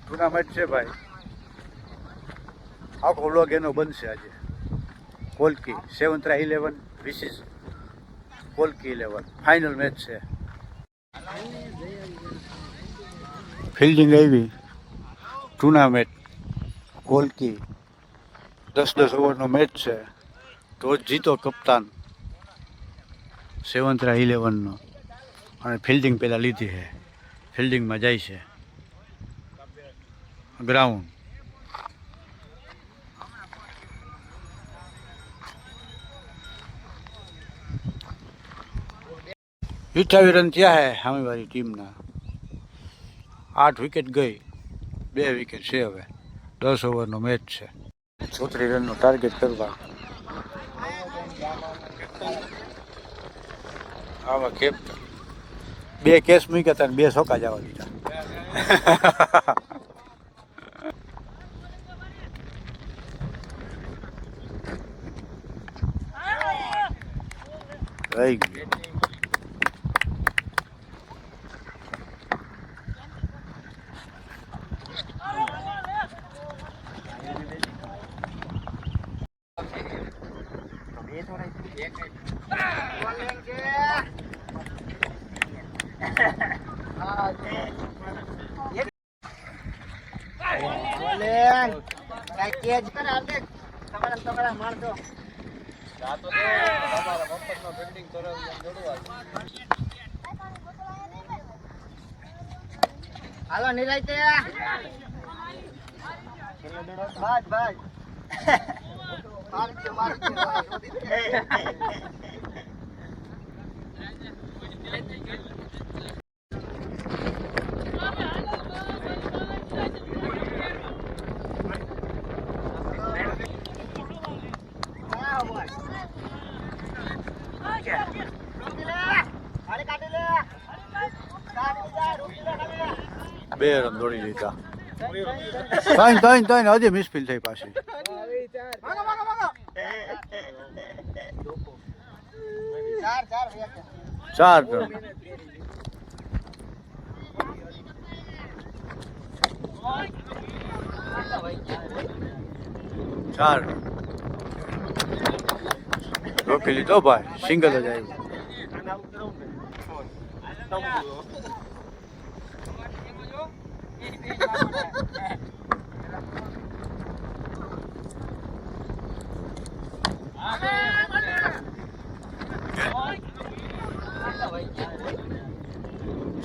Tournament છે ભાઈ, આખો વ્લોગ એનો બનશે આજે. Kolki 7-11 wishes Kolki 11 final match છે. ફિલ્ડિંગ આવી ટુર્નામેન્ટ કોલકી 10-10 ઓવરનો મેચ છે. ટોસ જીતો કપ્તાન 7-11નો અને ફિલ્ડિંગ પહેલાં લીધી છે. ફિલ્ડિંગમાં જાય છે ગ્રાઉન્ડ. 28 રન થયા છે સામેવાળી ટીમના. 8 વિકેટ ગઈ, 2 વિકેટ છે. હવે 10 ઓવરનો મેચ છે. 34 રનનો ટાર્ગેટ કરવા. આવા કેપ્ટન 2 કેસ મૂક્યા હતા અને 2 છોકા જવા દીધા. રહી ગયું. હાલો નિરાયતે બસ બસ બે રન દોડી લીધા. ત્રણ હજી મિસફિલ થઈ પાછી. 4 રન. રોકી લીધો ભાઈ, સિંગલ જ આવ્યું.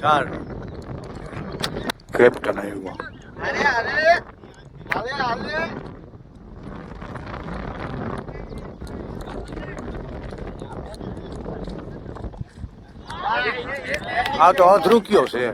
ચાર કેપ્ટન આવ્યો. આ તો અધરૂક્યો છે.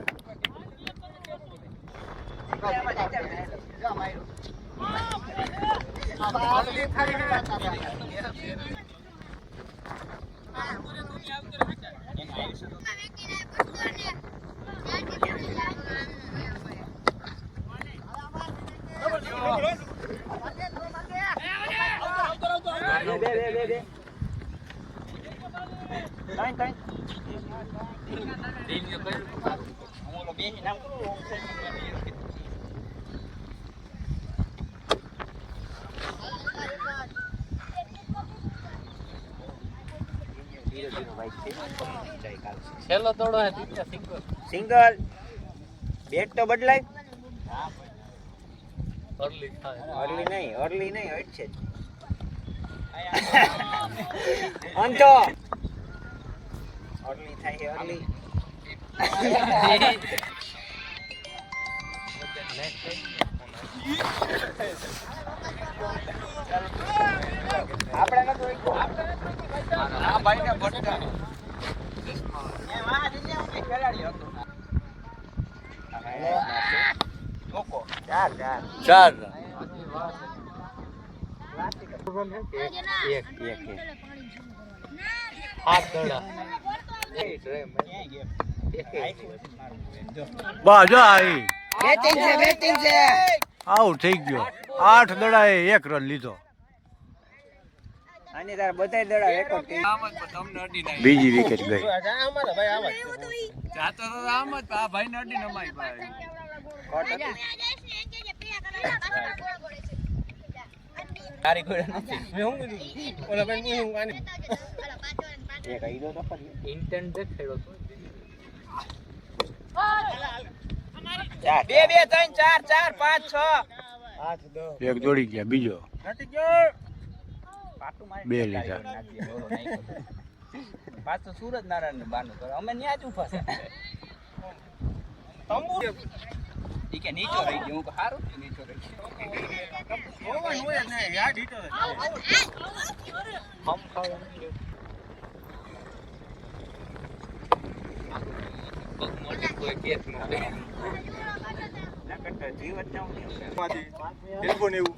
છેલ્લો તોડો હે સિંગલ બેટ તો બદલાય. અર્લી નહીં હટ છે અંતો અર્લી થાય છે અર્લી. આપણે નતો આ ભાઈને બટકા એ વાહ દિલ્હી હું ખેલાડી હતો. ઓકો 4 રન. બસ જો આવી બેટિંગ છે આઉટ થઈ ગયો. 8 દડાએ 1 રન લીધો. આની તાર બધાય દડા રેકોર્ડ કરી. બીજી વિકેટ ગઈ. તારી કોઈ નથી મેં હું કીધું ઓલા ભાઈ હું આને એક આઈડો તો ફરી ઇન્ટેન્ટ દેખાડ્યો તો 2 2 3 4 4 5 6 8 10 એક જોડી ગયા બીજો નથી ગયો પાટું મારી બે લીધા પાછો સુરજ નારાયણ ને બાનું કરે અમે ન્યા જ ઉભા છે તંબુ ઈ કે નીચો રહી ગયો હું હારું કે નીચો રહી ગયો ઓવન હોય ને યાર નીચો રહી હમ ખાવ પગમોટી કોઈ કેસ ન દે નકટ જીવત જાવ માંથી બિલકુલ એવું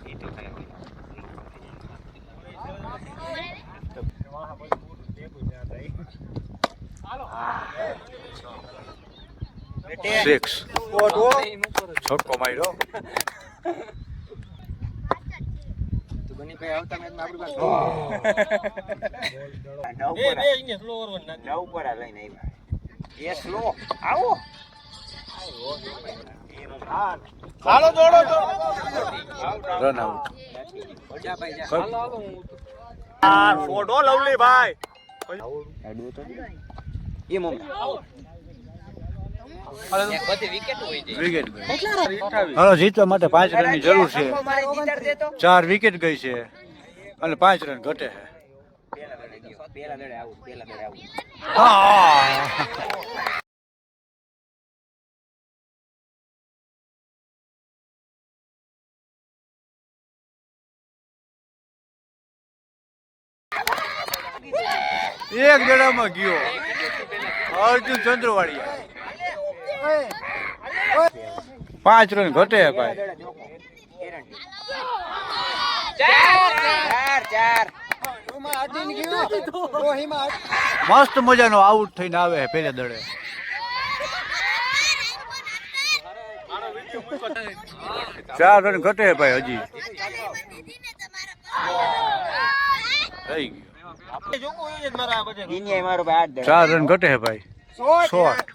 ઈ તો થાય 6 છક્કો માર્યો તો બની ભાઈ આવતા મેચમાં આપણી પાસે નવ પર લઈને આવ્યા એ સ્લો આવો હાલો દોડો તો રન આઉટ જા ભાઈ જા ફોટો લવલી ભાઈ એ મોમ એક બધી વિકેટ હોય છે વિકેટ ગઈ હાલો જીતવા માટે 5 રનની જરૂર છે મારે જીતાડ દે તો 4 વિકેટ ગઈ છે અને 5 રન ઘટે છે પેલા દડે આવું હા એક દડામાં ગયો અર્જુન ચંદ્રવાડિયા 5 રન ઘટે ભાઈ ચાર મસ્ત મજાનો આઉટ થઈને આવે છે પેલે દડે 4 રન ઘટે ભાઈ હજી થઈ ગયો 4 રન ઘટે ભાઈ શોર્ટ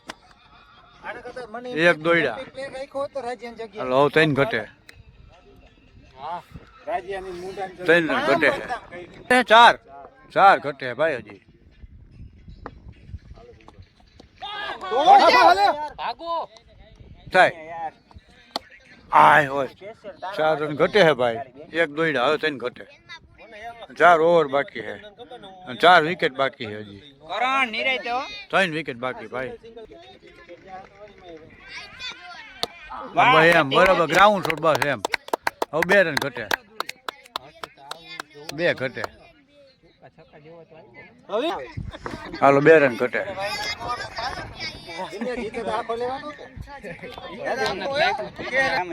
એક દોડ્યા હાલો હવે 3 ઘટે 3 રન ઘટે 4 ઘટે ભાઈ હજી થાય આય હોય 4 રન ઘટે હે ભાઈ એક દોડ્યા હવે 3 ઘટે 4 ઓવર બાકી હે 4 વિકેટ બાકી હે હજી કરણ નિરાય તો 3 વિકેટ બાકી ભાઈ એમ બરાબર ગ્રાઉન્ડ શોટ બસ એમ હવે 2 રન ઘટે 2 ઘટે હાલો 2 રન ઘટે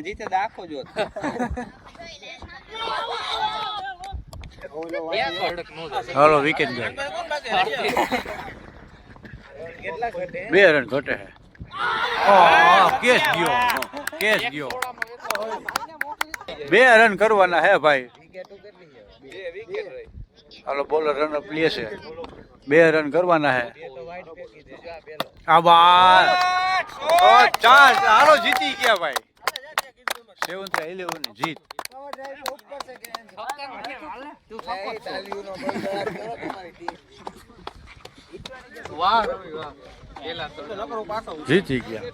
જીતે દાખો જો હાલો વિકેટ ગઈ 2 રન ઘટે હે કેસ ગયો 2 રન કરવાના હે ભાઈ હાલો બોલર રન અપ લે છે 2 રન કરવાના હે આભાર 4 હાલો જીતી ગયા ભાઈ 7-11 જીત જીતી ગયા